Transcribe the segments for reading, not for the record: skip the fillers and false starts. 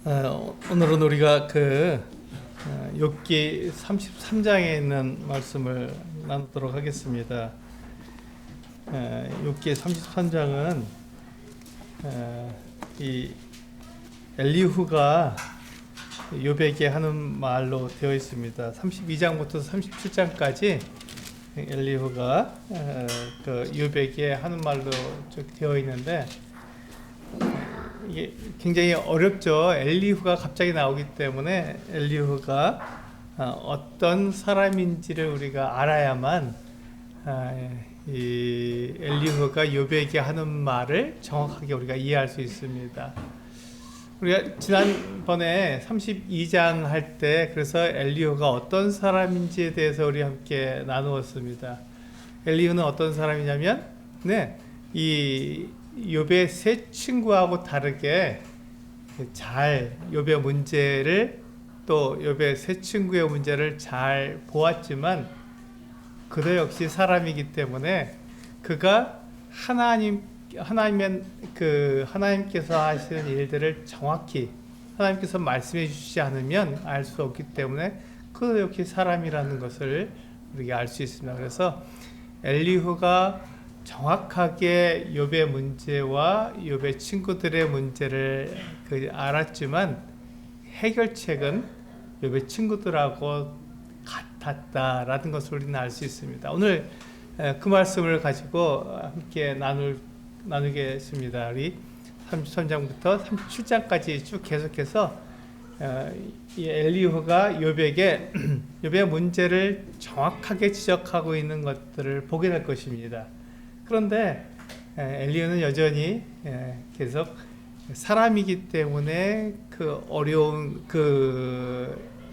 오늘은 우리가 욥기 33장에 있는 말씀을 나누도록 하겠습니다. 욥기 33장은 이 엘리후가 욥에게 하는 말로 되어 있습니다. 32장부터 37장까지 엘리후가 욥에게 하는 말로 쭉 되어 있는데, 이게 굉장히 어렵죠. 엘리후가 갑자기 나오기 때문에 엘리후가 어떤 사람인지를 우리가 알아야만 이 엘리후가 욥에게 하는 말을 정확하게 우리가 이해할 수 있습니다. 우리가 지난번에 32장 할 때 그래서 엘리후가 어떤 사람인지에 대해서 우리 함께 나누었습니다. 엘리후는 어떤 사람이냐면, 이 욥의 세 친구하고 다르게 잘 욥의 문제를, 또 욥의 세 친구의 문제를 잘 보았지만 그도 역시 사람이기 때문에 그가 하나님께서 하시는 일들을 정확히 하나님께서 말씀해 주시지 않으면 알 수 없기 때문에 그도 역시 사람이라는 것을 우리가 알 수 있습니다. 그래서 엘리후가 정확하게 욥의 문제와 욥의 친구들의 문제를 알았지만 해결책은 욥의 친구들하고 같았다라는 것을 우리는 알 수 있습니다. 오늘 그 말씀을 가지고 함께 나누겠습니다. 우리 33장부터 37장까지 쭉 계속해서 이 엘리후가 욥에게 욥의 문제를 정확하게 지적하고 있는 것들을 보게 될 것입니다. 그런데 엘리후는 여전히 계속 사람이기 때문에 그 어려운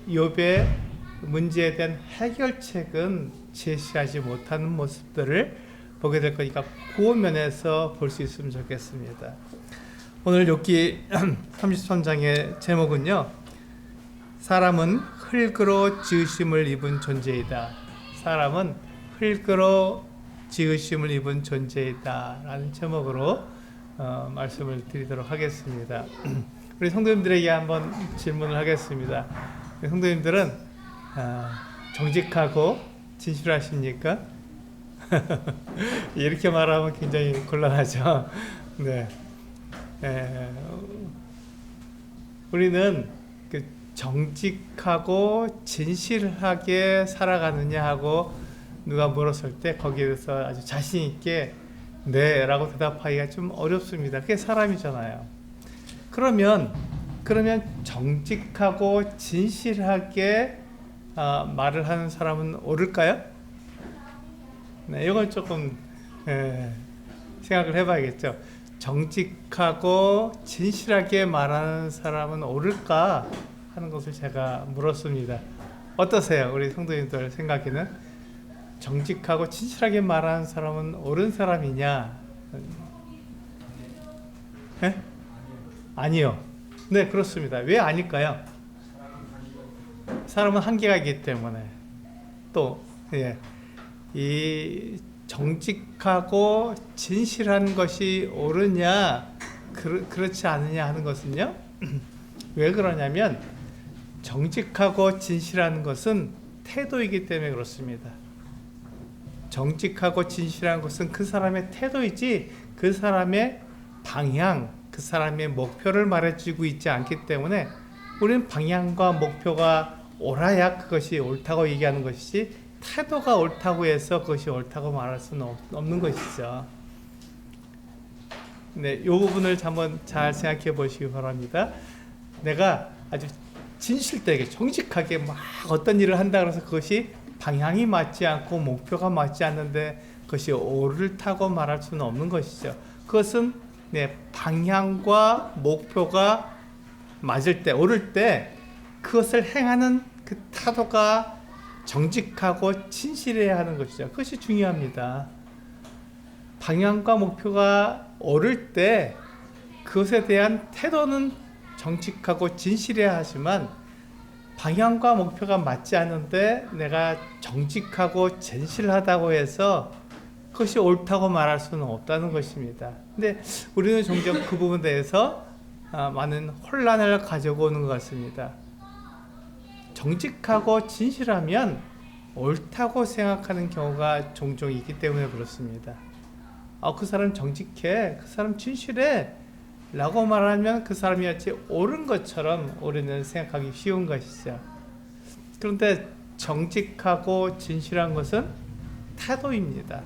욥의 문제에 대한 해결책은 제시하지 못하는 모습들을 보게 될 거니까 그 면에서 볼 수 있으면 좋겠습니다. 오늘 욥기 33장의 제목은요, 사람은 흙으로 지으심을 입은 존재이다. 사람은 흙으로 지으심을 입은 존재이다 라는 제목으로 말씀을 드리도록 하겠습니다. 우리 성도님들에게 한번 질문을 하겠습니다. 성도님들은 정직하고 진실하십니까? 이렇게 말하면 굉장히 곤란하죠. 우리는 정직하고 진실하게 살아가느냐 하고 누가 물었을 때 거기에 대해서 아주 자신 있게 네 라고 대답하기가 좀 어렵습니다. 그게 사람이잖아요. 그러면 정직하고 진실하게 말을 하는 사람은 옳을까요? 이걸 조금 생각을 해봐야겠죠. 정직하고 진실하게 말하는 사람은 옳을까 하는 것을 제가 물었습니다. 어떠세요? 우리 성도님들 생각에는 정직하고 진실하게 말하는 사람은 옳은 사람이냐? 아니요. 네, 그렇습니다. 왜 아닐까요? 사람은 한계가 있기 때문에. 또 이 정직하고 진실한 것이 옳으냐 그렇지 않느냐 하는 것은요, 왜 그러냐면 정직하고 진실한 것은 태도이기 때문에 그렇습니다. 정직하고 진실한 것은 그 사람의 태도이지 그 사람의 방향, 그 사람의 목표를 말해주고 있지 않기 때문에 우리는 방향과 목표가 옳아야 그것이 옳다고 얘기하는 것이지 태도가 옳다고 해서 그것이 옳다고 말할 수는 없는 것이죠. 이 부분을 한번 잘 생각해 보시기 바랍니다. 내가 아주 진실되게 정직하게 막 어떤 일을 한다 그래서 그것이 방향이 맞지 않고 목표가 맞지 않는데 그것이 옳다고 말할 수는 없는 것이죠. 그것은 방향과 목표가 맞을 때, 옳을 때 그것을 행하는 그 태도가 정직하고 진실해야 하는 것이죠. 그것이 중요합니다. 방향과 목표가 옳을 때 그것에 대한 태도는 정직하고 진실해야 하지만 방향과 목표가 맞지 않는데 내가 정직하고 진실하다고 해서 그것이 옳다고 말할 수는 없다는 것입니다. 근데 우리는 종종 그 부분에 대해서 많은 혼란을 가져오는 것 같습니다. 정직하고 진실하면 옳다고 생각하는 경우가 종종 있기 때문에 그렇습니다. 그 사람 정직해, 그 사람 진실해 라고 말하면 그 사람이 어찌 옳은 것처럼 우리는 생각하기 쉬운 것이죠. 그런데 정직하고 진실한 것은 태도입니다.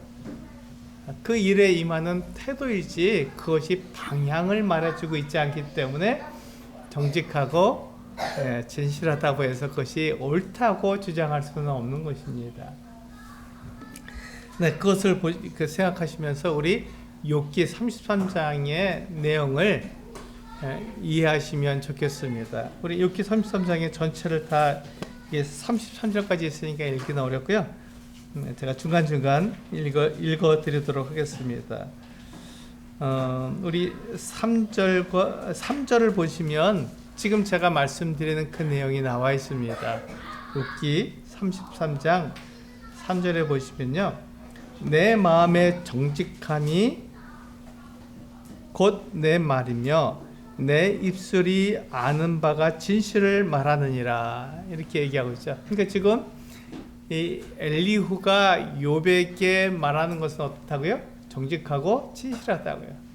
그 일에 임하는 태도이지 그것이 방향을 말해주고 있지 않기 때문에 정직하고 진실하다고 해서 그것이 옳다고 주장할 수는 없는 것입니다. 네, 그것을 생각하시면서 우리 욥기 33장의 내용을 이해하시면 좋겠습니다. 우리 욥기 33장의 전체를 다 33절까지 있으니까 읽기는 어렵고요. 제가 중간중간 읽어드리도록 하겠습니다. 우리 3절을 보시면 지금 제가 말씀드리는 그 내용이 나와 있습니다. 욥기 33장 3절에 보시면요. 내 마음의 정직함이 곧 내 말이며 내 입술이 아는 바가 진실을 말하느니라 이렇게 얘기하고 있죠. 그러니까 지금 이 엘리후가 욥에게 말하는 것은 어떻다고요? 정직하고 진실하다고요.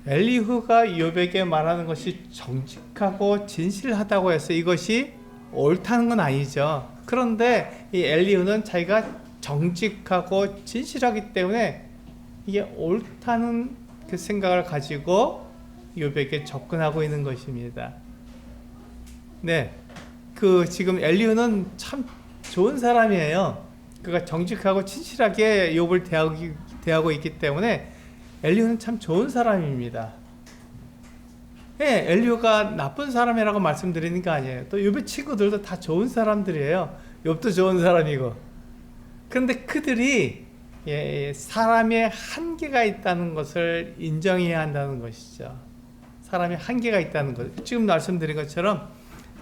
엘리후가 욥에게 말하는 것이 정직하고 진실하다고 해서 이것이 옳다는 건 아니죠. 그런데 이 엘리후는 자기가 정직하고 진실하기 때문에 이게 옳다는 그 생각을 가지고 욥에게 접근하고 있는 것입니다. 네, 지금 엘리후는 참 좋은 사람이에요. 그가 정직하고 진실하게 욥을 대하고 있기 때문에 엘리후는 참 좋은 사람입니다. 네, 엘리후가 나쁜 사람이라고 말씀드리는 거 아니에요. 또 욥의 친구들도 다 좋은 사람들이에요. 욥도 좋은 사람이고. 그런데 그들이 사람의 한계가 있다는 것을 인정해야 한다는 것이죠. 사람의 한계가 있다는 것. 지금 말씀드린 것처럼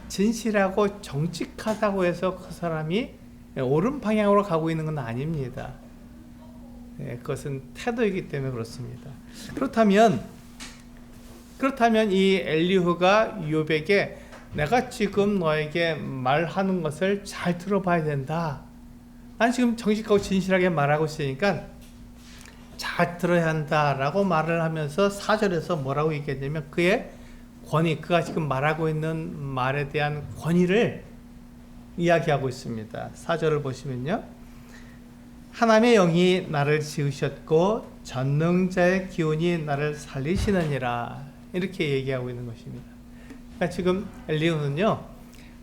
진실하고 정직하다고 해서 그 사람이 옳은 방향으로 가고 있는 건 아닙니다. 그것은 태도이기 때문에 그렇습니다. 그렇다면 이 엘리후가 욥에게 내가 지금 너에게 말하는 것을 잘 들어봐야 된다. 난 지금 정직하고 진실하게 말하고 있으니까 잘 들어야 한다라고 말을 하면서 4절에서 뭐라고 얘기했냐면 그의 권위, 그가 지금 말하고 있는 말에 대한 권위를 이야기하고 있습니다. 4절을 보시면요. 하나님의 영이 나를 지으셨고 전능자의 기운이 나를 살리시느니라 이렇게 얘기하고 있는 것입니다. 그러니까 지금 엘리후는요.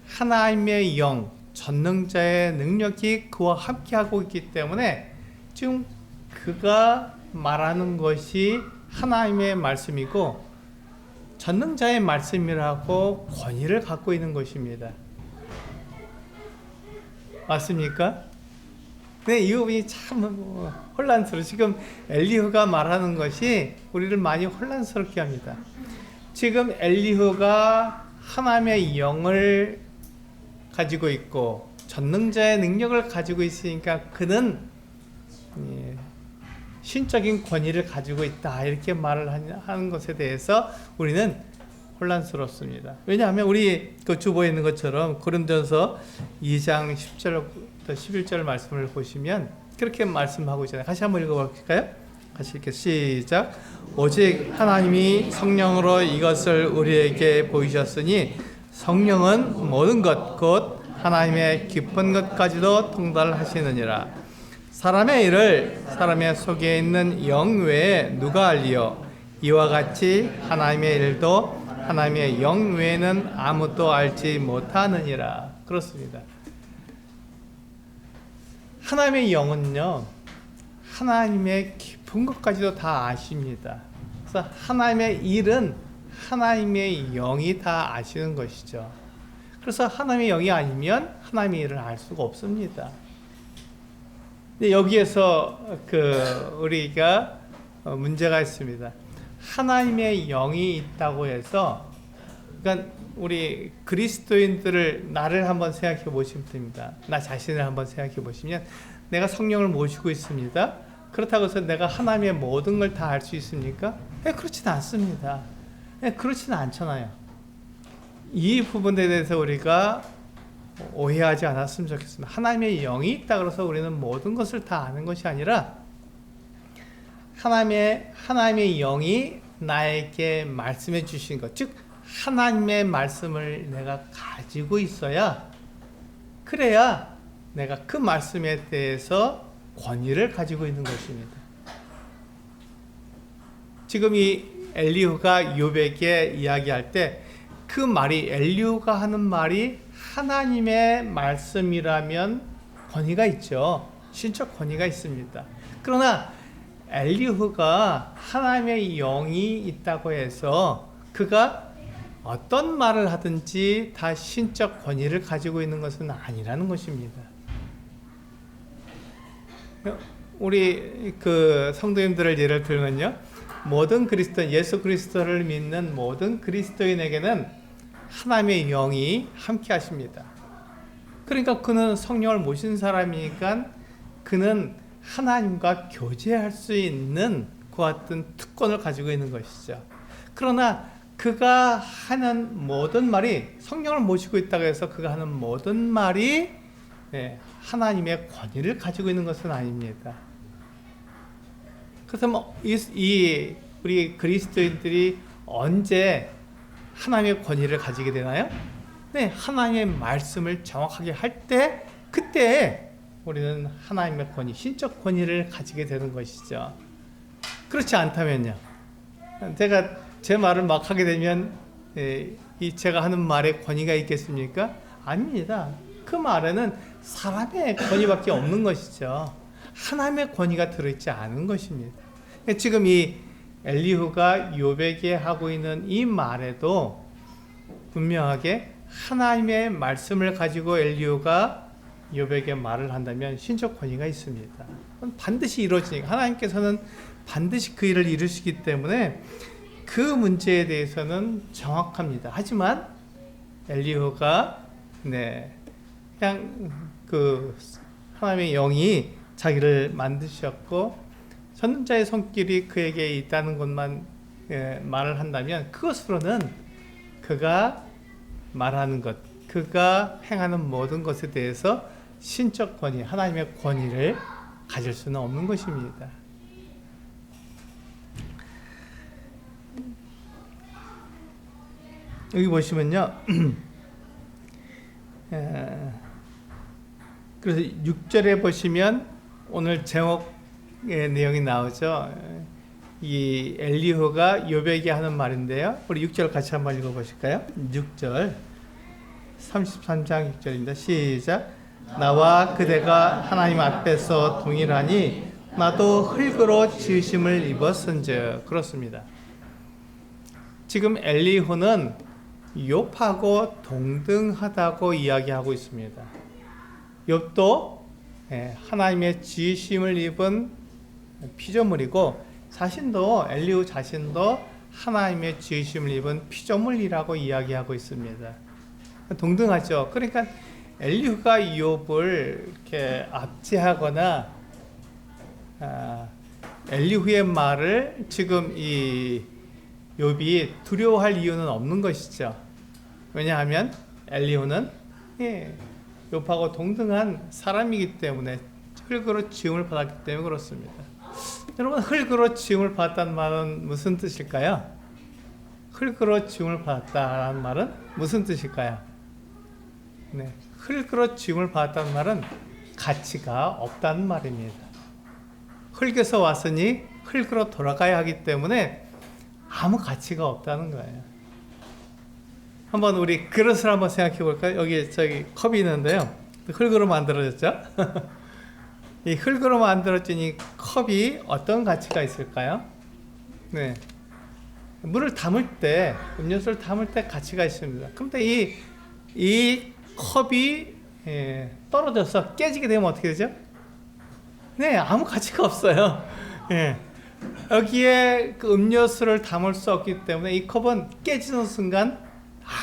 하나님의 영, 전능자의 능력이 그와 함께하고 있기 때문에 지금 그가 말하는 것이 하나님의 말씀이고 전능자의 말씀이라고 권위를 갖고 있는 것입니다. 맞습니까? 네, 이 부분이 참 혼란스러워. 지금 엘리후가 말하는 것이 우리를 많이 혼란스럽게 합니다. 지금 엘리후가 하나님의 영을 가지고 있고 전능자의 능력을 가지고 있으니까 그는 신적인 권위를 가지고 있다 이렇게 말을 하는 것에 대해서 우리는 혼란스럽습니다. 왜냐하면 우리 그 주보에 있는 것처럼 고린도전서 2장 10절부터 11절 말씀을 보시면 그렇게 말씀하고 있잖아요. 같이 한번 읽어볼까요? 같이 이렇게 시작. 오직 하나님이 성령으로 이것을 우리에게 보이셨으니 성령은 모든 것 곧 하나님의 깊은 것까지도 통달하시느니라. 사람의 일을 사람의 속에 있는 영 외에 누가 알리요? 이와 같이 하나님의 일도 하나님의 영 외에는 아무도 알지 못하느니라. 그렇습니다. 하나님의 영은요, 하나님의 깊은 것까지도 다 아십니다. 그래서 하나님의 일은 하나님의 영이 다 아시는 것이죠. 그래서 하나님의 영이 아니면 하나님의 일을 알 수가 없습니다. 근데 여기에서 우리가 문제가 있습니다. 하나님의 영이 있다고 해서, 그러니까 우리 그리스도인들을 나를 한번 생각해 보시면 됩니다. 나 자신을 한번 생각해 보시면 내가 성령을 모시고 있습니다. 그렇다고 해서 내가 하나님의 모든 걸 다 알 수 있습니까? 그렇지는 않습니다. 네, 그렇지는 않잖아요. 이 부분에 대해서 우리가 오해하지 않았으면 좋겠습니다. 하나님의 영이 있다 그래서 우리는 모든 것을 다 아는 것이 아니라 하나님의 영이 나에게 말씀해 주신 것, 즉 하나님의 말씀을 내가 가지고 있어야, 그래야 내가 그 말씀에 대해서 권위를 가지고 있는 것입니다. 지금 이 엘리후가 욥에게 이야기할 때 그 말이, 엘리후가 하는 말이 하나님의 말씀이라면 권위가 있죠. 신적 권위가 있습니다. 그러나 엘리후가 하나님의 영이 있다고 해서 그가 어떤 말을 하든지 다 신적 권위를 가지고 있는 것은 아니라는 것입니다. 우리 그 성도님들을 예를 들면요, 모든 그리스도인, 예수 그리스도를 믿는 모든 그리스도인에게는 하나님의 영이 함께 하십니다. 그러니까 그는 성령을 모신 사람이니까 그는 하나님과 교제할 수 있는 그와 같은 특권을 가지고 있는 것이죠. 그러나 그가 하는 모든 말이, 성령을 모시고 있다고 해서 그가 하는 모든 말이 하나님의 권위를 가지고 있는 것은 아닙니다. 그래서 우리 그리스도인들이 언제 하나님의 권위를 가지게 되나요? 네, 하나님의 말씀을 정확하게 할 때, 그때 우리는 하나님의 권위, 신적 권위를 가지게 되는 것이죠. 그렇지 않다면요, 제가 제 말을 막 하게 되면 제가 하는 말에 권위가 있겠습니까? 아닙니다. 그 말에는 사람의 권위밖에 없는 것이죠. 하나님의 권위가 들어있지 않은 것입니다. 지금 이 엘리후가 욥에게 하고 있는 이 말에도 분명하게 하나님의 말씀을 가지고 엘리후가 욥에게 말을 한다면 신적 권위가 있습니다. 반드시 이루어지니까, 하나님께서는 반드시 그 일을 이루시기 때문에 그 문제에 대해서는 정확합니다. 하지만 엘리후가 그냥 그 하나님의 영이 자기를 만드셨고 선자의 손길이 그에게 있다는 것만 말을 한다면, 그것으로는 그가 말하는 것, 그가 행하는 모든 것에 대해서 신적 권위, 하나님의 권위를 가질 수는 없는 것입니다. 여기 보시면요, 그래서 6절에 보시면 오늘 제목의 내용이 나오죠. 이 엘리후가 욥에게 하는 말인데요, 우리 6절 같이 한번 읽어보실까요? 6절, 33장 6절입니다. 시작. 나와 그대가 하나님 앞에서 동일하니 나도 흙으로 지으심을 입었은즉. 그렇습니다. 지금 엘리후는 욥하고 동등하다고 이야기하고 있습니다. 욥도 하나님의 지으심을 입은 피조물이고, 엘리후 자신도 하나님의 지으심을 입은 피조물이라고 이야기하고 있습니다. 동등하죠. 그러니까 엘리후가 욥을 이렇게 압제하거나 엘리후의 말을 지금 이 욥이 두려워할 이유는 없는 것이죠. 왜냐하면 엘리후는 욥하고 동등한 사람이기 때문에, 흙으로 지음을 받았기 때문에 그렇습니다. 여러분, 흙으로 지음을 받았다는 말은 무슨 뜻일까요? 흙으로 지음을 받았다는 말은 무슨 뜻일까요? 흙으로 지음을 받았다는 말은 가치가 없다는 말입니다. 흙에서 왔으니 흙으로 돌아가야 하기 때문에 아무 가치가 없다는 거예요. 한번 우리 그릇을 한번 생각해 볼까요? 여기 컵이 있는데요, 흙으로 만들어졌죠? 이 흙으로 만들어진 이 컵이 어떤 가치가 있을까요? 물을 담을 때, 음료수를 담을 때 가치가 있습니다. 그런데 이 컵이 떨어져서 깨지게 되면 어떻게 되죠? 아무 가치가 없어요. 여기에 그 음료수를 담을 수 없기 때문에 이 컵은 깨지는 순간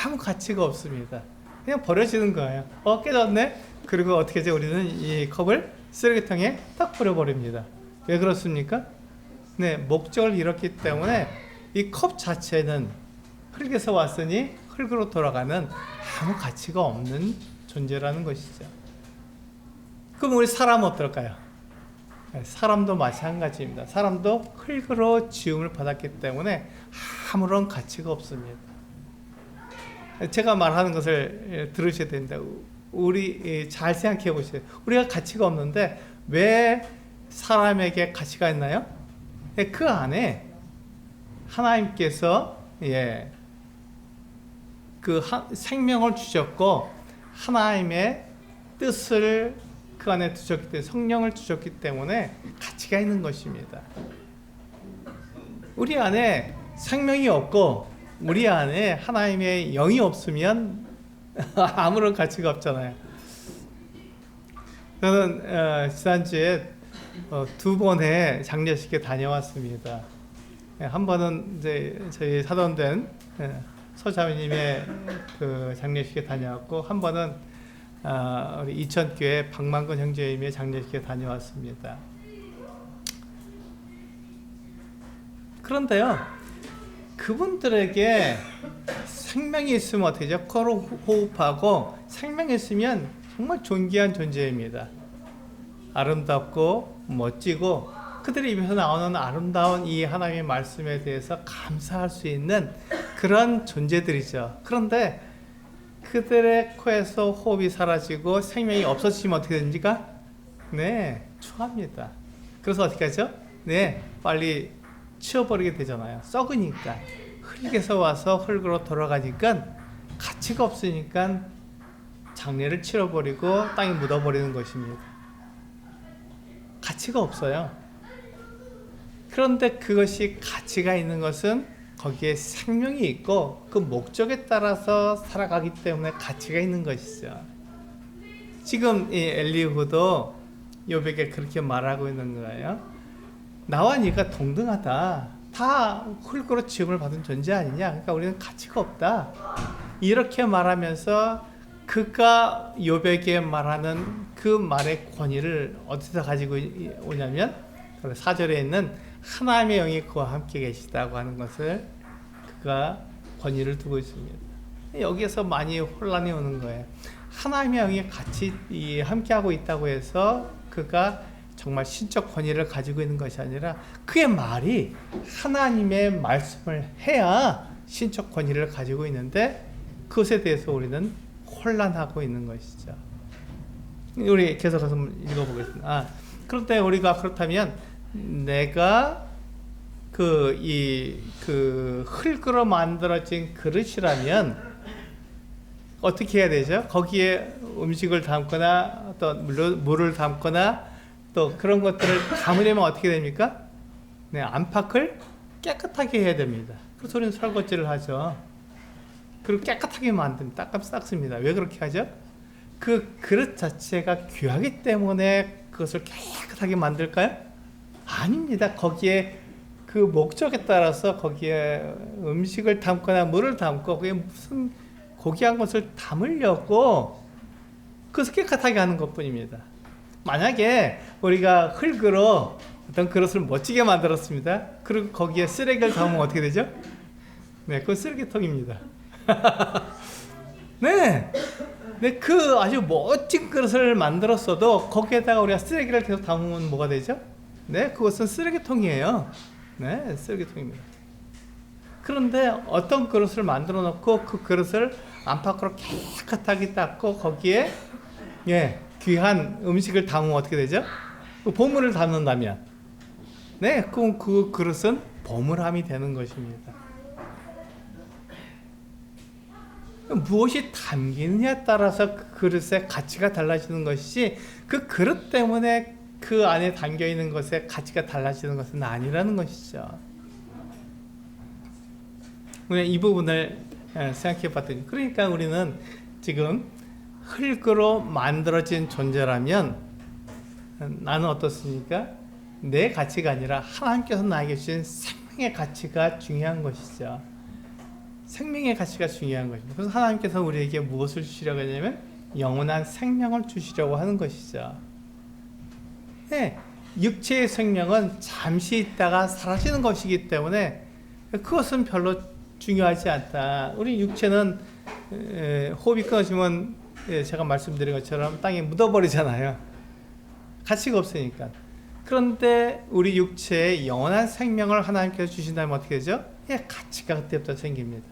아무 가치가 없습니다. 그냥 버려지는 거예요. 깨졌네? 그리고 어떻게 하죠? 우리는 이 컵을 쓰레기통에 딱 버려버립니다. 왜 그렇습니까? 목적을 잃었기 때문에 이 컵 자체는 흙에서 왔으니 흙으로 돌아가는 아무 가치가 없는 존재라는 것이죠. 그럼 우리 사람은 어떨까요? 사람도 마찬가지입니다. 사람도 흙으로 지음을 받았기 때문에 아무런 가치가 없습니다. 제가 말하는 것을 들으셔야 됩니다. 우리 잘 생각해 보세요. 우리가 가치가 없는데 왜 사람에게 가치가 있나요? 그 안에 하나님께서 그 생명을 주셨고 하나님의 뜻을 그 안에 두셨기 때문에, 성령을 주셨기 때문에 가치가 있는 것입니다. 우리 안에 생명이 없고 우리 안에 하나님의 영이 없으면 아무런 가치가 없잖아요. 저는 지난주에 두 번의 장례식에 다녀왔습니다. 한 번은 이제 저희 사돈된 서자매님의 그 장례식에 다녀왔고, 한 번은 우리 이천교회 박만근 형제님의 장례식에 다녀왔습니다. 그런데요, 그분들에게 생명이 있으면 어떻게 되죠? 코로 호흡하고 생명이 있으면 정말 존귀한 존재입니다. 아름답고 멋지고 그들의 입에서 나오는 아름다운 이 하나님의 말씀에 대해서 감사할 수 있는 그런 존재들이죠. 그런데 그들의 코에서 호흡이 사라지고 생명이 없어지면 어떻게 됩니까? 네, 추합니다. 그래서 어떻게 하죠? 네, 빨리 치워버리게 되잖아요. 썩으니까. 흙에서 와서 흙으로 돌아가니까 가치가 없으니까 장례를 치러버리고 땅에 묻어버리는 것입니다. 가치가 없어요. 그런데 그것이 가치가 있는 것은 거기에 생명이 있고 그 목적에 따라서 살아가기 때문에 가치가 있는 것이죠. 지금 이 엘리후도 욥에게 그렇게 말하고 있는 거예요. 나와 네가 동등하다. 다 흙으로 지음을 받은 존재 아니냐. 그러니까 우리는 가치가 없다. 이렇게 말하면서 그가 욥에게 말하는 그 말의 권위를 어디서 가지고 오냐면 4절에 있는 하나님의 영이 그와 함께 계시다고 하는 것을 그가 권위를 두고 있습니다. 여기에서 많이 혼란이 오는 거예요. 하나님의 영이 같이 함께하고 있다고 해서 그가 정말 신적 권위를 가지고 있는 것이 아니라 그의 말이 하나님의 말씀을 해야 신적 권위를 가지고 있는데 그것에 대해서 우리는 혼란하고 있는 것이죠. 우리 계속해서 읽어보겠습니다. 그런데 우리가 그렇다면 내가 그 흙으로 만들어진 그릇이라면 어떻게 해야 되죠? 거기에 음식을 담거나 또 물을 담거나 또 그런 것들을 담으려면 어떻게 됩니까? 네, 안팎을 깨끗하게 해야 됩니다. 그래서 우리는 설거지를 하죠. 그리고 깨끗하게 만듭니다. 닦습니다. 왜 그렇게 하죠? 그 그릇 자체가 귀하기 때문에 그것을 깨끗하게 만들까요? 아닙니다. 거기에 그 목적에 따라서 거기에 음식을 담거나 물을 담고 그게 무슨 고귀한 것을 담으려고 그것을 깨끗하게 하는 것뿐입니다. 만약에 우리가 흙으로 어떤 그릇을 멋지게 만들었습니다. 그리고 거기에 쓰레기를 담으면 어떻게 되죠? 네, 그건 쓰레기통입니다. 네, 그 아주 멋진 그릇을 만들었어도 거기에다가 우리가 쓰레기를 계속 담으면 뭐가 되죠? 네, 그것은 쓰레기통이에요. 네, 쓰레기통입니다. 그런데 어떤 그릇을 만들어 놓고 그 그릇을 안팎으로 깨끗하게 닦고 거기에 귀한 음식을 담으면 어떻게 되죠? 보물을 담는다면 그럼 그 그릇은 보물함이 되는 것입니다. 무엇이 담기느냐에 따라서 그 그릇의 가치가 달라지는 것이지 그 그릇 때문에 그 안에 담겨 있는 것의 가치가 달라지는 것은 아니라는 것이죠. 이 부분을 생각해 봤더니 그러니까 우리는 지금 흙으로 만들어진 존재라면 나는 어떻습니까? 내 가치가 아니라 하나님께서 나에게 주신 생명의 가치가 중요한 것이죠. 생명의 가치가 중요한 것입니다. 그래서 하나님께서 우리에게 무엇을 주시려고 하냐면 영원한 생명을 주시려고 하는 것이죠. 네, 육체의 생명은 잠시 있다가 사라지는 것이기 때문에 그것은 별로 중요하지 않다. 우리 육체는 호흡이 끊어지면 제가 말씀드린 것처럼 땅에 묻어버리잖아요. 가치가 없으니까. 그런데 우리 육체에 영원한 생명을 하나님께서 주신다면 어떻게 되죠? 가치가 그때부터 생깁니다.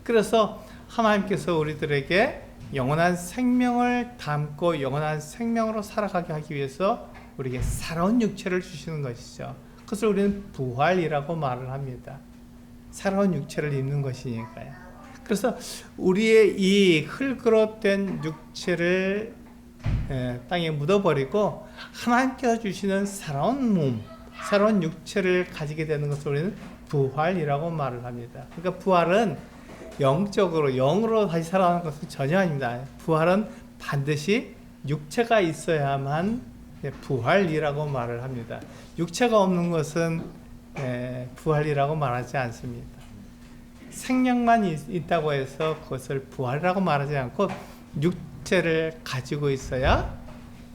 그래서 하나님께서 우리들에게 영원한 생명을 담고 영원한 생명으로 살아가게 하기 위해서 우리에게 살아온 육체를 주시는 것이죠. 그것을 우리는 부활이라고 말을 합니다. 살아온 육체를 입는 것이니까요. 그래서 우리의 이 흙으로 된 육체를 땅에 묻어버리고 하나님께서 주시는 살아온 몸, 살아온 육체를 가지게 되는 것을 우리는 부활이라고 말을 합니다. 그러니까 부활은 영적으로, 영으로 다시 살아나는 것은 전혀 아닙니다. 부활은 반드시 육체가 있어야만 부활이라고 말을 합니다. 육체가 없는 것은 부활이라고 말하지 않습니다. 생명만 있다고 해서 그것을 부활이라고 말하지 않고 육체를 가지고 있어야,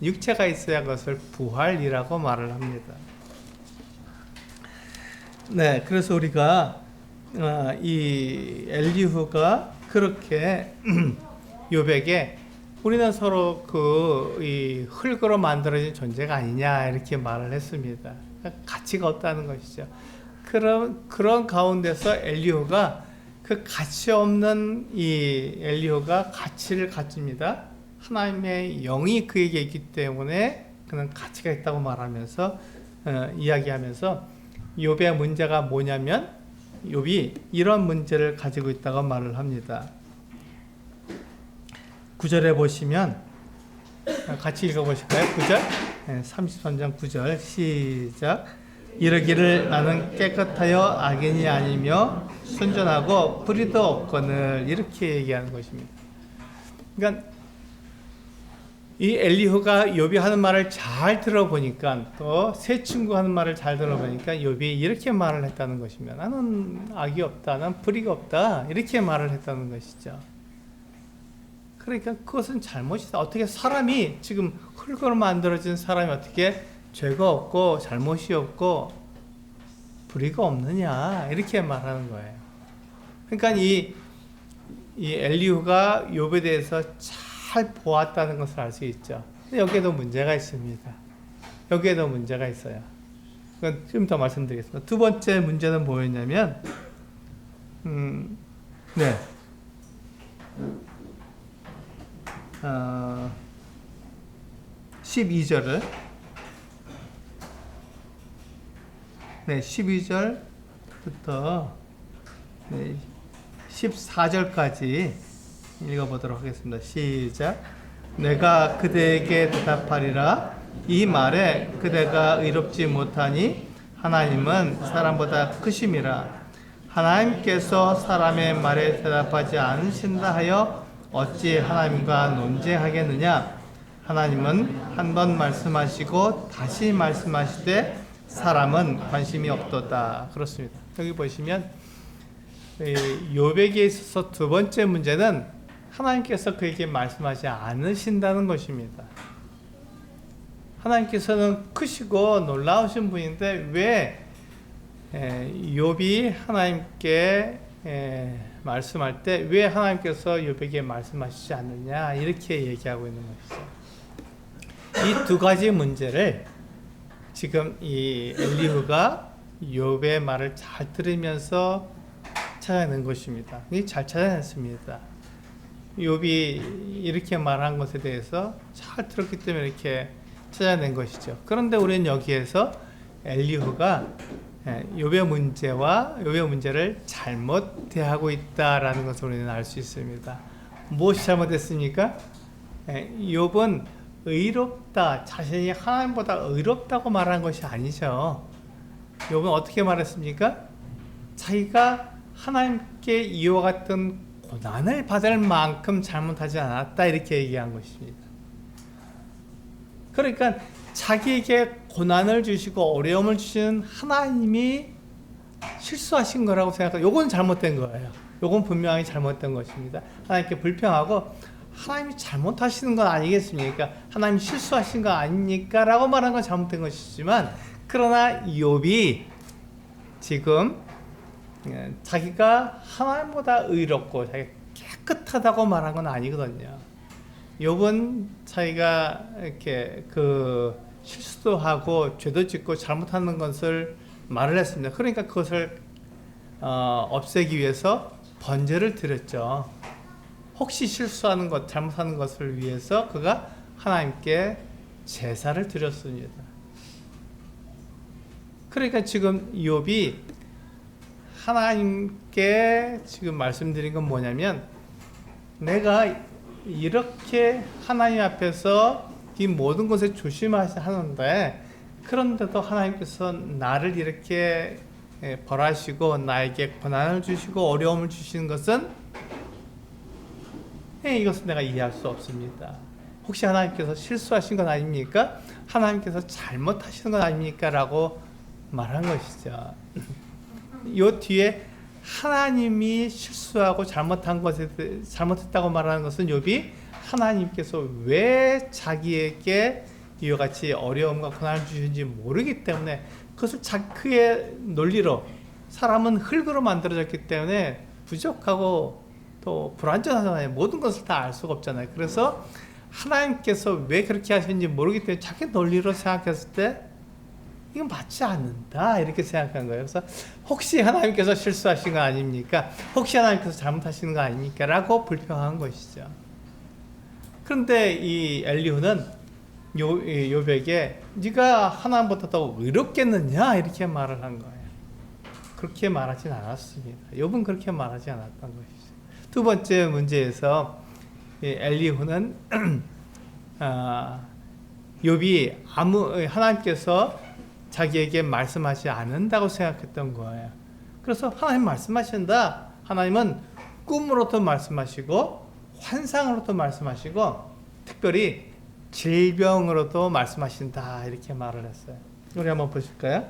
육체가 있어야 그것을 부활이라고 말을 합니다. 네, 그래서 우리가 이 엘리후가 그렇게 욥에게 우리는 서로 이 흙으로 만들어진 존재가 아니냐 이렇게 말을 했습니다. 가치가 없다는 것이죠. 그런 가운데서 엘리후가 그 가치 없는 이 엘리후가 가치를 가집니다. 하나님의 영이 그에게 있기 때문에 그는 가치가 있다고 말하면서 이야기하면서 욥의 문제가 뭐냐면 욥이 이런 문제를 가지고 있다고 말을 합니다. 9절에 보시면 같이 읽어보실까요? 9절 33장 9절 시작. 이르기를 나는 깨끗하여 악인이 아니며 순전하고 불의도 없거늘, 이렇게 얘기하는 것입니다. 그러니까 이 엘리후가 욥이 하는 말을 잘 들어보니까, 또 세 친구 하는 말을 잘 들어보니까 욥이 이렇게 말을 했다는 것입니다. 나는 악이 없다, 난 불의가 없다, 이렇게 말을 했다는 것이죠. 그러니까 그것은 잘못이다. 어떻게 사람이, 지금 흙으로 만들어진 사람이 어떻게 죄가 없고 잘못이 없고 불의가 없느냐, 이렇게 말하는 거예요. 그러니까 이 엘리후가 욥에 대해서 잘 보았다는 것을 알 수 있죠. 근데 여기에도 문제가 있습니다. 여기에도 문제가 있어요. 그건 좀 더 말씀드리겠습니다. 두 번째 문제는 뭐였냐면, 12절을 12절부터 14절까지 읽어보도록 하겠습니다. 시작. 내가 그대에게 대답하리라. 이 말에 그대가 의롭지 못하니 하나님은 사람보다 크심이라. 하나님께서 사람의 말에 대답하지 않으신다 하여 어찌 하나님과 논쟁하겠느냐. 하나님은 한 번 말씀하시고 다시 말씀하시되 사람은 관심이 없도다. 그렇습니다. 여기 보시면 욥에게 있어서 두 번째 문제는 하나님께서 그에게 말씀하지 않으신다는 것입니다. 하나님께서는 크시고 놀라우신 분인데 왜 욥이 하나님께 말씀할 때 왜 하나님께서 욥에게 말씀하시지 않느냐, 이렇게 얘기하고 있는 것이죠. 이 두 가지 문제를 지금 이 엘리후가 욥의 말을 잘 들으면서 찾아낸 것입니다. 잘 찾아냈습니다. 욥이 이렇게 말한 것에 대해서 잘 들었기 때문에 이렇게 찾아낸 것이죠. 그런데 우리는 여기에서 엘리후가 욥의 문제를 잘못 대하고 있다라는 것을 우리는 알 수 있습니다. 무엇이 잘못됐습니까? 욥은 의롭다, 자신이 하나님보다 의롭다고 말한 것이 아니죠. 욥은 어떻게 말했습니까? 자기가 하나님께 이와 같은 고난을 받을 만큼 잘못하지 않았다, 이렇게 얘기한 것입니다. 그러니까 자기에게 고난을 주시고 어려움을 주시는 하나님이 실수하신 거라고 생각하고, 요건 잘못된 거예요. 요건 분명히 잘못된 것입니다. 하나님께 불평하고 하나님이 잘못하시는 건 아니겠습니까? 하나님이 실수하신 거 아닙니까? 라고 말한 건 잘못된 것이지만, 그러나 욥이 지금 자기가 하나님보다 의롭고 자기가 깨끗하다고 말한 건 아니거든요. 욥은 자기가 이렇게 그 실수도 하고 죄도 짓고 잘못하는 것을 말을 했습니다. 그러니까 그것을 없애기 위해서 번제를 드렸죠. 혹시 실수하는 것, 잘못하는 것을 위해서 그가 하나님께 제사를 드렸습니다. 그러니까 지금 욥이 하나님께 지금 말씀드린 건 뭐냐면, 내가 이렇게 하나님 앞에서 이 모든 것에 조심하는데, 그런데도 하나님께서 나를 이렇게 벌하시고 나에게 고난을 주시고 어려움을 주시는 것은 이것은 내가 이해할 수 없습니다. 혹시 하나님께서 실수하신 건 아닙니까? 하나님께서 잘못하시는 건 아닙니까? 라고 말한 것이죠. 이 뒤에 하나님이 실수하고 잘못했다고 말하는 것은 욥이 하나님께서 왜 자기에게 이와 같이 어려움과 고난을 주시는지 모르기 때문에, 그것을 그의 논리로, 사람은 흙으로 만들어졌기 때문에 부족하고 또 불완전하잖아요. 모든 것을 다 알 수가 없잖아요. 그래서 하나님께서 왜 그렇게 하시는지 모르기 때문에 자기 논리로 생각했을 때 이건 맞지 않는다, 이렇게 생각한 거예요. 그래서 혹시 하나님께서 실수하신 거 아닙니까? 혹시 하나님께서 잘못하시는 거 아닙니까? 라고 불평한 것이죠. 그런데 이 엘리후는 욥에게 네가 하나님보다 더 의롭겠느냐, 이렇게 말을 한 거예요. 그렇게 말하진 않았습니다. 욥은 그렇게 말하지 않았던 것이죠. 두 번째 문제에서 엘리후는 욥이 하나님께서 자기에게 말씀하지 않는다고 생각했던 거예요. 그래서 하나님 말씀하신다. 하나님은 꿈으로도 말씀하시고 환상으로도 말씀하시고 특별히 질병으로도 말씀하신다, 이렇게 말을 했어요. 우리 한번 보실까요?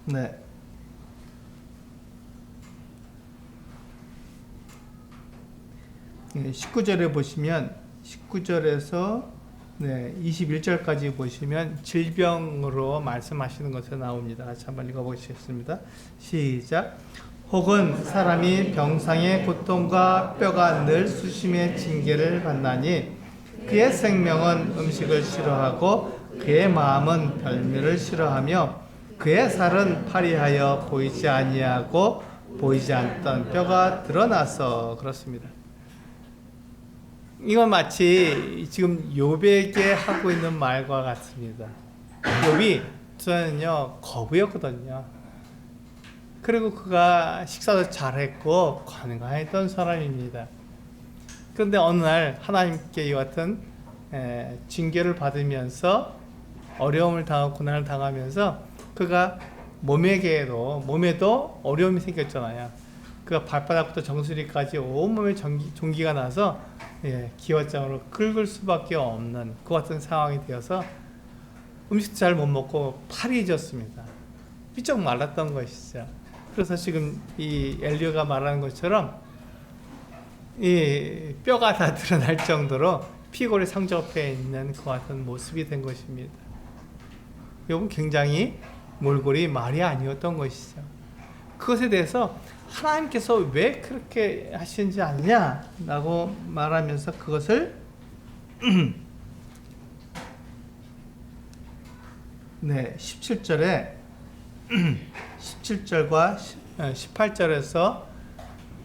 네. 네, 19절에 보시면 19절에서 21절까지 보시면 질병으로 말씀하시는 것이 나옵니다. 같이 한번 읽어보시겠습니다. 시작. 혹은 사람이 병상의 고통과 뼈가 늘 수심의 징계를 받나니 그의 생명은 음식을 싫어하고 그의 마음은 별미를 싫어하며 그의 살은 파리하여 보이지 아니하고 보이지 않던 뼈가 드러나서 그렇습니다. 이건 마치 지금 욥에게 하고 있는 말과 같습니다. 욥이 저는요 거부였거든요. 그리고 그가 식사도 잘했고 건강했던 사람입니다. 그런데 어느 날 하나님께 이와 같은 징계를 받으면서 어려움을 당하고 고난을 당하면서 그가 몸에도 어려움이 생겼잖아요. 그가 발바닥부터 정수리까지 온몸에 종기가 나서 기왓장으로 긁을 수밖에 없는 그 같은 상황이 되어서 음식도 잘 못 먹고 팔이 졌습니다. 삐쩍 말랐던 것이죠. 그래서 지금 이 엘리후가 말하는 것처럼 이 뼈가 다 드러날 정도로 피골이 상접해 있는 그 같은 모습이 된 것입니다. 욥은 굉장히 몰골이 말이 아니었던 것이죠. 그것에 대해서 하나님께서 왜 그렇게 하시는지 아느냐 라고 말하면서 그것을 17절과 18절에서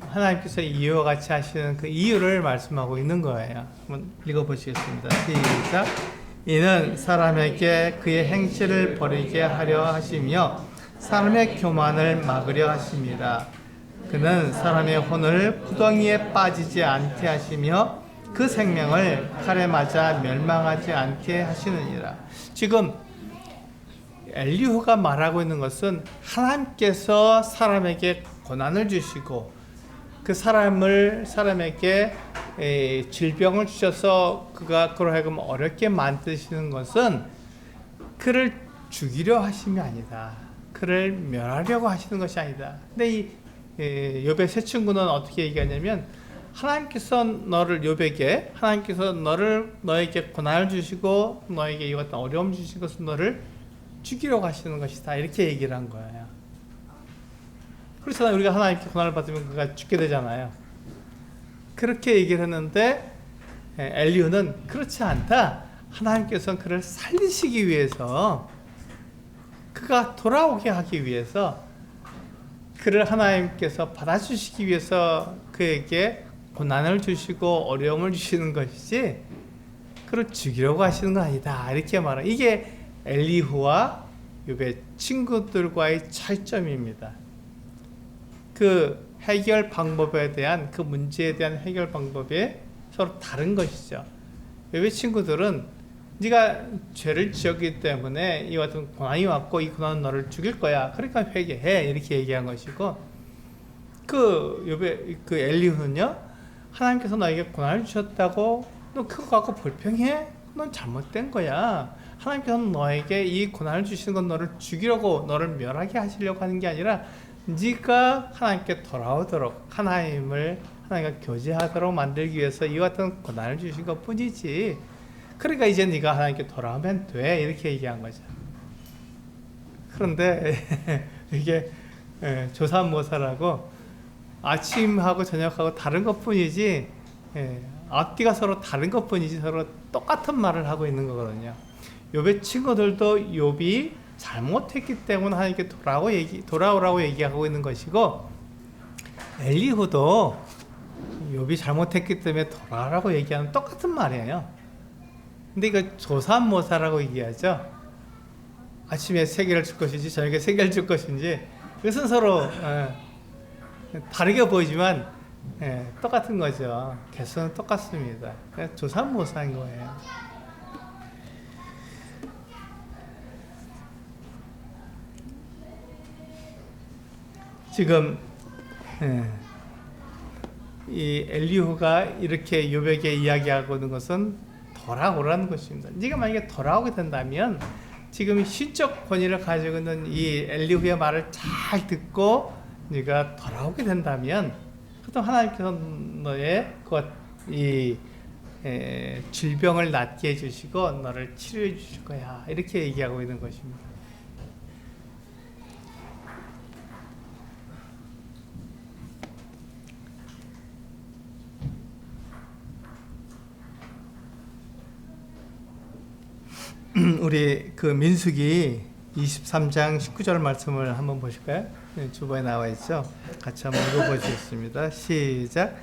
하나님께서 이유와 같이 하시는 그 이유를 말씀하고 있는 거예요. 한번 읽어보시겠습니다. 시작. 이는 사람에게 그의 행실을 버리게 하려 하시며 사람의 교만을 막으려 하십니다. 그는 사람의 혼을 구덩이에 빠지지 않게 하시며 그 생명을 칼에 맞아 멸망하지 않게 하시느니라. 지금 엘리후가 말하고 있는 것은 하나님께서 사람에게 고난을 주시고 그 사람에게 질병을 주셔서 그가 그로 하여금 어렵게 만드시는 것은 그를 죽이려 하심이 아니다. 그를 멸하려고 하시는 것이 아니다. 근데 이 욥의 세 친구는 어떻게 얘기하냐면 하나님께서 너에게 고난을 주시고 너에게 이 같은 어려움 주신 것은 너를 죽이려고 하시는 것이다. 이렇게 얘기를 한 거예요. 그렇잖아요. 우리가 하나님께 고난을 받으면 그가 죽게 되잖아요. 그렇게 얘기를 했는데 엘리후는 그렇지 않다. 하나님께서는 그를 살리시기 위해서, 그가 돌아오게 하기 위해서, 그를 하나님께서 받아주시기 위해서 그에게 고난을 주시고 어려움을 주시는 것이지 그를 죽이려고 하시는 건 아니다. 이렇게 말해요. 이게 엘리후와 욥의 친구들과의 차이점입니다. 그 해결 방법에 대한, 그 문제에 대한 해결 방법이 서로 다른 것이죠. 욥의 친구들은 네가 죄를 지었기 때문에 이 같은 고난이 왔고 이 고난은 너를 죽일 거야. 그러니까 회개해. 이렇게 얘기한 것이고, 그 욥의 그 엘리후는요, 하나님께서 너에게 고난을 주셨다고 너 그거 갖고 불평해? 넌 잘못된 거야. 하나님께서는 너에게 이 고난을 주시는 건 너를 죽이려고, 너를 멸하게 하시려고 하는 게 아니라 네가 하나님께 돌아오도록, 하나님과 교제하도록 만들기 위해서 이와 같은 고난을 주신 것 뿐이지. 그러니까 이제 네가 하나님께 돌아오면 돼. 이렇게 얘기한 거죠. 그런데 이게 조삼모사라고 아침하고 저녁하고 다른 것 뿐이지, 앞뒤가 서로 다른 것 뿐이지 서로 똑같은 말을 하고 있는 거거든요. 욥의 친구들도 욥이 잘못했기 때문에 하나님께 돌아오라고 얘기하고 있는 것이고, 엘리후도 욥이 잘못했기 때문에 돌아오라고 얘기하는 똑같은 말이에요. 근데 이거 조삼모사라고 얘기하죠. 아침에 3개를 줄 것인지 저녁에 3개를 줄 것인지, 그것은 서로 다르게 보이지만 똑같은 거죠. 개수는 똑같습니다. 조삼모사인 거예요. 지금 이 엘리후가 이렇게 욥에게 이야기하고 있는 것은 돌아오라는 것입니다. 네가 만약에 돌아오게 된다면, 지금 신적 권위를 가지고 있는 이 엘리후의 말을 잘 듣고 네가 돌아오게 된다면, 그럼 하나님께서 너의 이 질병을 낫게 해주시고 너를 치료해 주실 거야. 이렇게 얘기하고 있는 것입니다. 우리 그 민수기 23장 19절 말씀을 한번 보실까요? 주보에 나와 있죠. 같이 한번 읽어보시겠습니다. 시작.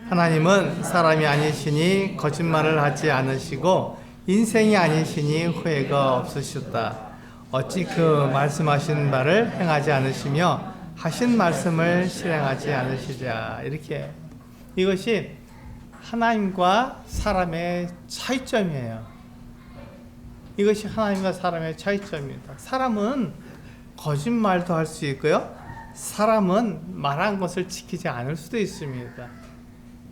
하나님은 사람이 아니시니 거짓말을 하지 않으시고 인생이 아니시니 후회가 없으셨다. 어찌 그 말씀하신 바를 행하지 않으시며 하신 말씀을 실행하지 않으시랴. 이렇게, 이것이 하나님과 사람의 차이점이에요. 이것이 하나님과 사람의 차이점입니다. 사람은 거짓말도 할 수 있고요, 사람은 말한 것을 지키지 않을 수도 있습니다.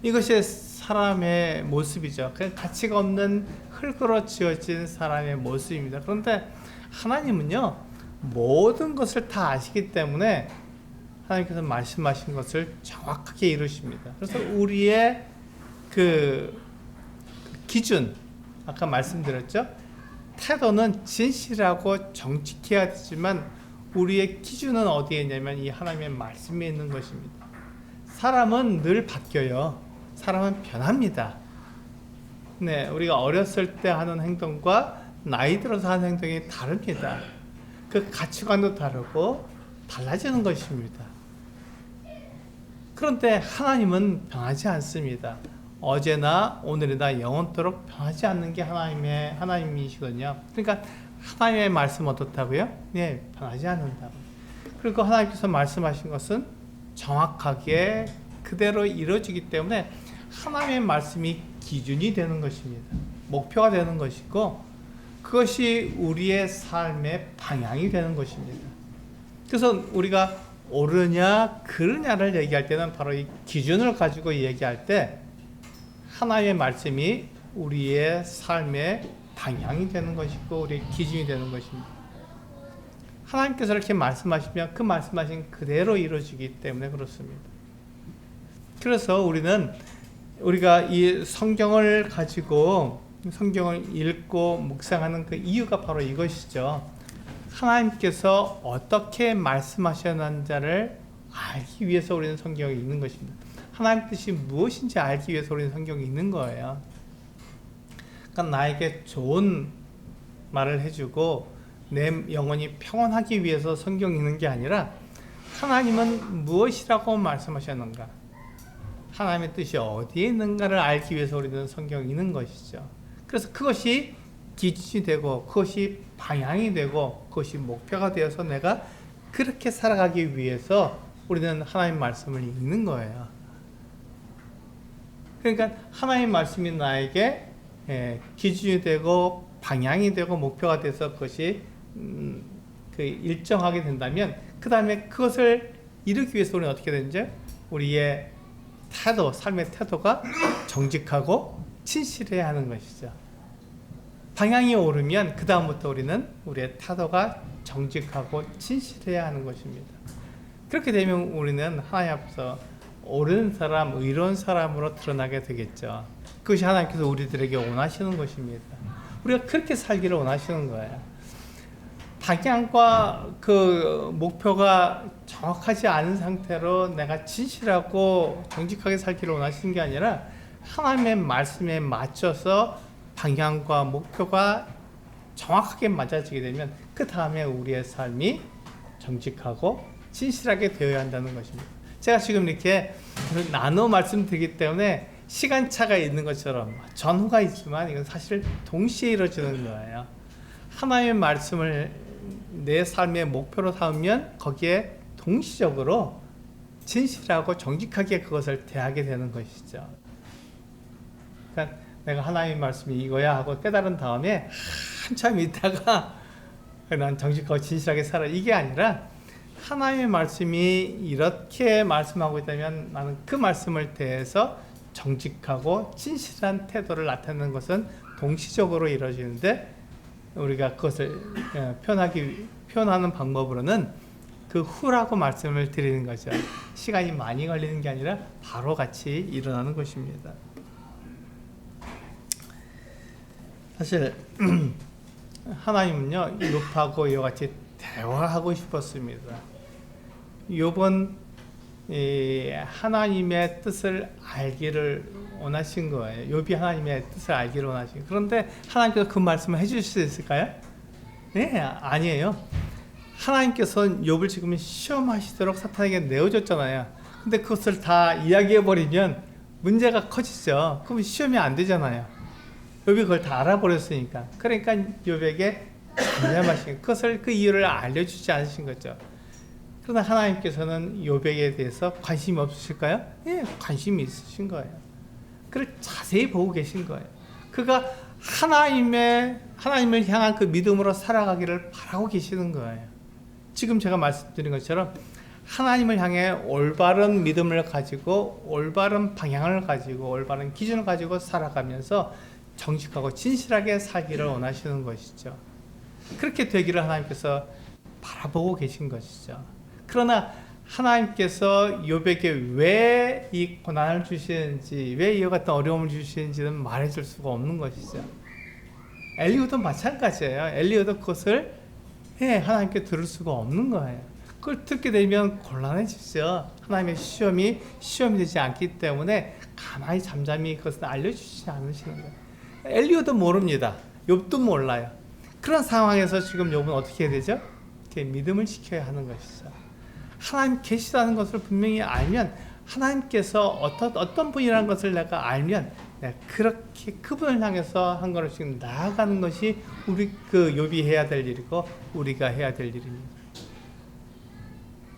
이것이 사람의 모습이죠. 그냥 가치가 없는 흙으로 지어진 사람의 모습입니다. 그런데 하나님은요, 모든 것을 다 아시기 때문에 하나님께서 말씀하신 것을 정확하게 이루십니다. 그래서 우리의 그 기준, 아까 말씀드렸죠? 태도는 진실하고 정직해야 되지만 우리의 기준은 어디에 있냐면 이 하나님의 말씀에 있는 것입니다. 사람은 늘 바뀌어요. 사람은 변합니다. 네, 우리가 어렸을 때 하는 행동과 나이 들어서 하는 행동이 다릅니다. 그 가치관도 다르고 달라지는 것입니다. 그런데 하나님은 변하지 않습니다. 어제나 오늘이나 영원토록 변하지 않는 게 하나님이시거든요. 그러니까 하나님의 말씀 어떻다고요? 네, 변하지 않는다고. 그리고 하나님께서 말씀하신 것은 정확하게 그대로 이루어지기 때문에 하나님의 말씀이 기준이 되는 것입니다. 목표가 되는 것이고 그것이 우리의 삶의 방향이 되는 것입니다. 그래서 우리가 옳으냐 그르냐를 얘기할 때는 바로 이 기준을 가지고 얘기할 때 하나님의 말씀이 우리의 삶의 방향이 되는 것이고 우리의 기준이 되는 것입니다. 하나님께서 이렇게 말씀하시면 그 말씀하신 그대로 이루어지기 때문에 그렇습니다. 그래서 우리가 이 성경을 가지고 성경을 읽고 묵상하는 그 이유가 바로 이것이죠. 하나님께서 어떻게 말씀하셨는지를 알기 위해서 우리는 성경이 있는 것입니다. 하나님 뜻이 무엇인지 알기 위해서 우리는 성경이 있는 거예요. 그러니까 나에게 좋은 말을 해주고 내 영혼이 평온하기 위해서 성경이 있는 게 아니라 하나님은 무엇이라고 말씀하셨는가, 하나님의 뜻이 어디에 있는가를 알기 위해서 우리는 성경이 있는 것이죠. 그래서 그것이 기준이 되고 그것이 방향이 되고 그것이 목표가 되어서 내가 그렇게 살아가기 위해서 우리는 하나님 말씀을 읽는 거예요. 그러니까 하나님 말씀이 나에게 기준이 되고 방향이 되고 목표가 돼서 그것이 일정하게 된다면 그 다음에 그것을 이루기 위해서 우리는 어떻게 되는지 우리의 태도, 삶의 태도가 정직하고 진실해야 하는 것이죠. 방향이 오르면 그 다음부터 우리는 우리의 태도가 정직하고 진실해야 하는 것입니다. 그렇게 되면 우리는 하나님 앞에서 옳은 사람, 의로운 사람으로 드러나게 되겠죠. 그것이 하나님께서 우리들에게 원하시는 것입니다. 우리가 그렇게 살기를 원하시는 거예요. 방향과 그 목표가 정확하지 않은 상태로 내가 진실하고 정직하게 살기를 원하시는 게 아니라 하나님의 말씀에 맞춰서 방향과 목표가 정확하게 맞아지게 되면 그 다음에 우리의 삶이 정직하고 진실하게 되어야 한다는 것입니다. 제가 지금 이렇게 나눠 말씀드리기 때문에 시간차가 있는 것처럼 전후가 있지만 이건 사실 동시에 이루어지는 거예요. 하나님의 말씀을 내 삶의 목표로 삼으면 거기에 동시적으로 진실하고 정직하게 그것을 대하게 되는 것이죠. 그러니까 내가 하나님의 말씀이 이거야 하고 깨달은 다음에 한참 있다가 난 정직하고 진실하게 살아, 이게 아니라 하나님의 말씀이 이렇게 말씀하고 있다면 나는 그 말씀을 대해서 정직하고 진실한 태도를 나타내는 것은 동시적으로 이루어지는데, 우리가 그것을 표현하는 방법으로는 그 후라고 말씀을 드리는 거죠. 시간이 많이 걸리는 게 아니라 바로 같이 일어나는 것입니다. 사실 하나님은요, 욥하고 이와 같이 대화하고 싶었습니다. 욥은 하나님의 뜻을 알기를 원하신 거예요. 욥이 하나님의 뜻을 알기를 원하신 거예요. 그런데 하나님께서 그 말씀을 해주실 수 있을까요? 네, 아니에요. 하나님께서는 욥을 지금 시험하시도록 사탄에게 내어줬잖아요. 근데 그것을 다 이야기해버리면 문제가 커지죠. 그럼 시험이 안 되잖아요. 욥이 그걸 다 알아버렸으니까. 그러니까 욥에게 잠잠하신, 그것을 그 이유를 알려주지 않으신 거죠. 그러나 하나님께서는 욥에게 대해서 관심이 없으실까요? 예, 관심이 있으신 거예요. 그걸 자세히 보고 계신 거예요. 그가 하나님을 향한 그 믿음으로 살아가기를 바라고 계시는 거예요. 지금 제가 말씀드린 것처럼 하나님을 향해 올바른 믿음을 가지고 올바른 방향을 가지고 올바른 기준을 가지고 살아가면서 정직하고 진실하게 살기를 원하시는 것이죠. 그렇게 되기를 하나님께서 바라보고 계신 것이죠. 그러나 하나님께서 욥에게 왜 이 고난을 주시는지, 왜 이와 같은 어려움을 주시는지는 말해줄 수가 없는 것이죠. 엘리후도 마찬가지예요. 엘리후도 그것을 하나님께 들을 수가 없는 거예요. 그걸 듣게 되면 곤란해지죠. 하나님의 시험이 되지 않기 때문에 가만히 잠잠히 그것을 알려주시지 않으시는 거예요. 엘리후도 모릅니다. 욥도 몰라요. 그런 상황에서 지금 욥은 어떻게 해야 되죠? 믿음을 지켜야 하는 것이죠. 하나님 계시다는 것을 분명히 알면, 하나님께서 어떤 분이라는 것을 내가 알면 내가 그렇게 그분을 향해서 한 걸음씩 나아가는 것이 우리 욥이 해야 될 일이고 우리가 해야 될 일입니다.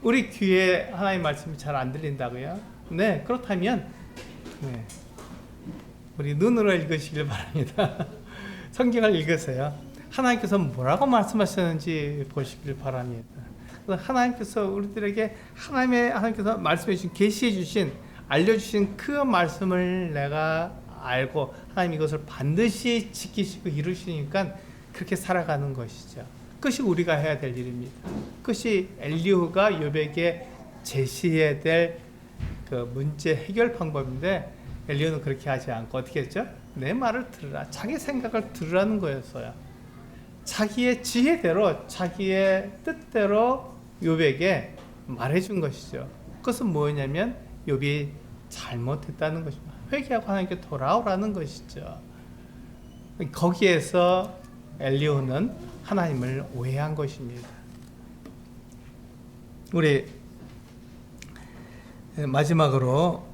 우리 귀에 하나님 말씀이 잘 안 들린다고요? 네, 그렇다면 우리 눈으로 읽으시길 바랍니다. 성경을 읽으세요. 하나님께서 뭐라고 말씀하셨는지 보시길 바랍니다. 하나님께서 우리들에게 하나님께서 말씀해 주신, 계시해 주신, 알려주신 그 말씀을 내가 알고 하나님 이것을 반드시 지키시고 이루시니까 그렇게 살아가는 것이죠. 그것이 우리가 해야 될 일입니다. 그것이 엘리후가 욥에게 제시해야 될 그 문제 해결 방법인데, 엘리후는 그렇게 하지 않고 어떻게 했죠? 내 말을 들으라. 자기 생각을 들으라는 거였어요. 자기의 지혜대로 자기의 뜻대로 욥에게 말해준 것이죠. 그것은 뭐냐면 욥이 잘못했다는 것입니다. 회개하고 하나님께 돌아오라는 것이죠. 거기에서 엘리후는 하나님을 오해한 것입니다. 우리 마지막으로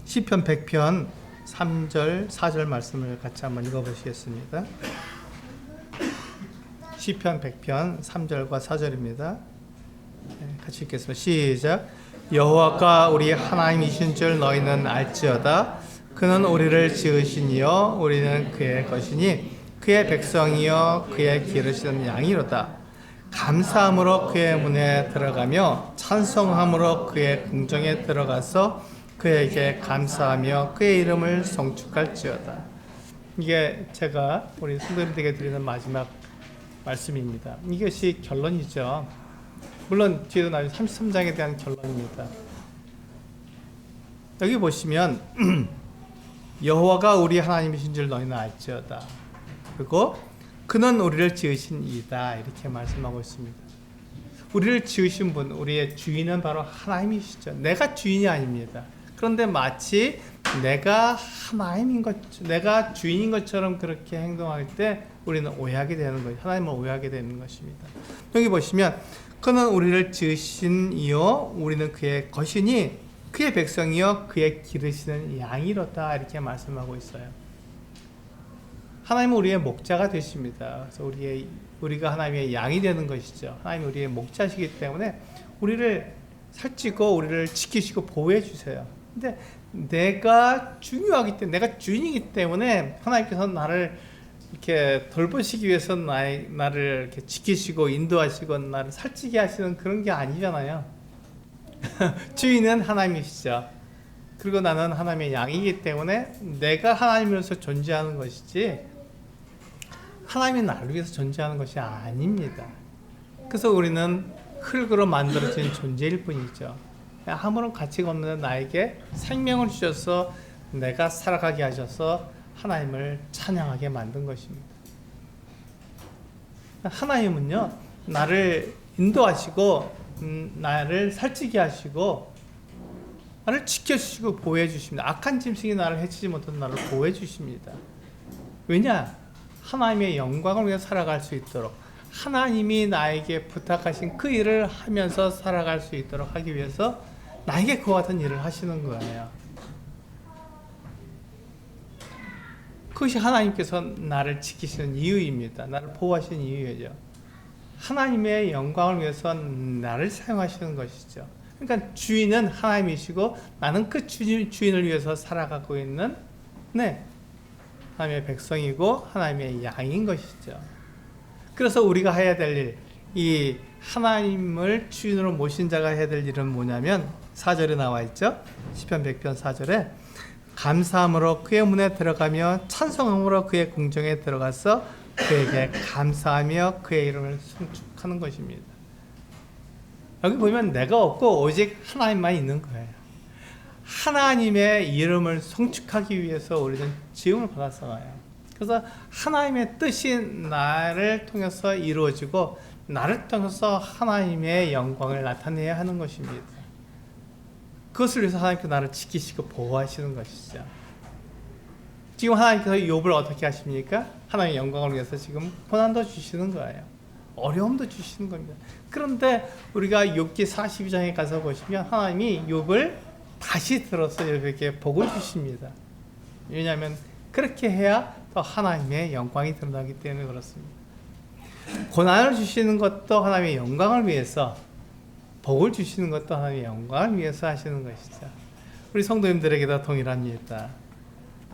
시편 100편 3절 4절 말씀을 같이 한번 읽어보시겠습니다. 시편 100편 3절과 4절입니다. 같이 읽겠습니다. 시작. 여호와가 우리 하나님이신 줄 너희는 알지어다. 그는 우리를 지으시니요 우리는 그의 것이니 그의 백성이요 그의 기르시는 양이로다. 감사함으로 그의 문에 들어가며 찬송함으로 그의 궁정에 들어가서 그에게 감사하며 그의 이름을 송축할지어다. 이게 제가 우리 성도님들에게 드리는 마지막 말씀입니다. 이것이 결론이죠. 물론 뒤에도 나중에 33장에 대한 결론입니다. 여기 보시면 여호와가 우리 하나님이신 줄 너희는 알지어다. 그리고 그는 우리를 지으신 이다. 이렇게 말씀하고 있습니다. 우리를 지으신 분, 우리의 주인은 바로 하나님이시죠. 내가 주인이 아닙니다. 그런데 마치 내가 하나님인 것, 내가 주인인 것처럼 그렇게 행동할 때 우리는 오해하게 되는 거예요. 하나님을 오해하게 되는 것입니다. 여기 보시면 그는 우리를 지으신 이요 우리는 그의 것이니 그의 백성이요 그의 기르시는 양이로다. 이렇게 말씀하고 있어요. 하나님은 우리의 목자가 되십니다. 그래서 우리가 하나님의 양이 되는 것이죠. 하나님이 우리의 목자시기 때문에 우리를 살찌고 우리를 지키시고 보호해 주세요. 근데 내가 중요하기 때문에, 내가 주인이기 때문에 하나님께서 나를 이렇게 돌보시기 위해서 나를 이렇게 지키시고 인도하시고 나를 살찌게 하시는 그런 게 아니잖아요. 주인은 하나님이시죠. 그리고 나는 하나님의 양이기 때문에 내가 하나님으로서 존재하는 것이지 하나님이 나를 위해서 존재하는 것이 아닙니다. 그래서 우리는 흙으로 만들어진 존재일 뿐이죠. 아무런 가치가 없는 나에게 생명을 주셔서 내가 살아가게 하셔서 하나님을 찬양하게 만든 것입니다. 하나님은요, 나를 인도하시고 나를 살찌게 하시고 나를 지켜주시고 보호해 주십니다. 악한 짐승이 나를 해치지 못한 나를 보호해 주십니다. 왜냐? 하나님의 영광을 위해 살아갈 수 있도록 하나님이 나에게 부탁하신 그 일을 하면서 살아갈 수 있도록 하기 위해서 나에게 그와 같은 일을 하시는 거예요. 그것이 하나님께서 나를 지키시는 이유입니다. 나를 보호하시는 이유죠. 하나님의 영광을 위해서 나를 사용하시는 것이죠. 그러니까 주인은 하나님이시고 나는 그 주인을 위해서 살아가고 있는 하나님의 백성이고 하나님의 양인 것이죠. 그래서 우리가 해야 될 일, 이 하나님을 주인으로 모신 자가 해야 될 일은 뭐냐면 4절에 나와 있죠. 시편 100편 4절에 감사함으로 그의 문에 들어가며 찬송함으로 그의 궁정에 들어가서 그에게 감사하며 그의 이름을 송축하는 것입니다. 여기 보면 내가 없고 오직 하나님만 있는 거예요. 하나님의 이름을 송축하기 위해서 우리는 지음을 받았어요. 그래서 하나님의 뜻이 나를 통해서 이루어지고 나를 통해서 하나님의 영광을 나타내야 하는 것입니다. 그것을 위해서 하나님께서 나를 지키시고 보호하시는 것이죠. 지금 하나님께서 욥을 어떻게 하십니까? 하나님의 영광을 위해서 지금 고난도 주시는 거예요. 어려움도 주시는 겁니다. 그런데 우리가 욥기 42장에 가서 보시면 하나님이 욥을 다시 들어서 욥에게 복을 주십니다. 왜냐하면 그렇게 해야 더 하나님의 영광이 드러나기 때문에 그렇습니다. 고난을 주시는 것도 하나님의 영광을 위해서, 복을 주시는 것도 하나님의 영광을 위해서 하시는 것이죠. 우리 성도님들에게도 동일합니다.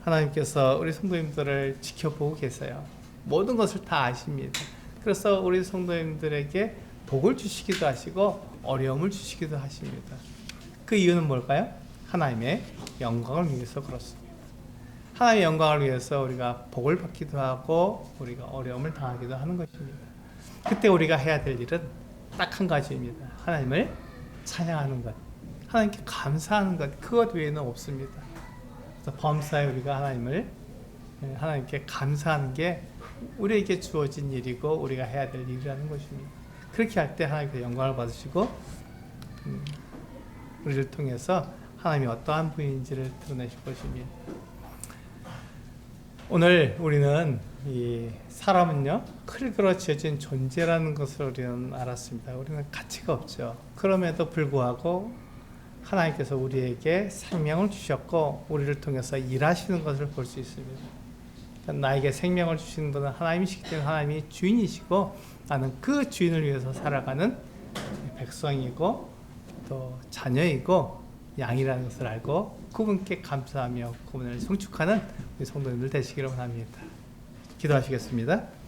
하나님께서 우리 성도님들을 지켜보고 계세요. 모든 것을 다 아십니다. 그래서 우리 성도님들에게 복을 주시기도 하시고 어려움을 주시기도 하십니다. 그 이유는 뭘까요? 하나님의 영광을 위해서 그렇습니다. 하나님의 영광을 위해서 우리가 복을 받기도 하고 우리가 어려움을 당하기도 하는 것입니다. 그때 우리가 해야 될 일은 딱 한 가지입니다. 하나님을 찬양하는 것, 하나님께 감사하는 것, 그것 외에는 없습니다. 그래서 범사에 우리가 하나님께 감사하는 게 우리에게 주어진 일이고 우리가 해야 될 일이라는 것입니다. 그렇게 할 때 하나님께서 영광을 받으시고 우리를 통해서 하나님이 어떠한 분인지를 드러내실 것입니다. 오늘 우리는 이 사람은요 흙으로 지어진 존재라는 것을 우리는 알았습니다. 우리는 가치가 없죠. 그럼에도 불구하고 하나님께서 우리에게 생명을 주셨고 우리를 통해서 일하시는 것을 볼 수 있습니다. 나에게 생명을 주시는 분은 하나님이시기 때문에 하나님이 주인이시고 나는 그 주인을 위해서 살아가는 백성이고 또 자녀이고 양이라는 것을 알고 그분께 감사하며 그분을 송축하는 우리 성도님들 되시기를 원합니다. 기도하시겠습니다.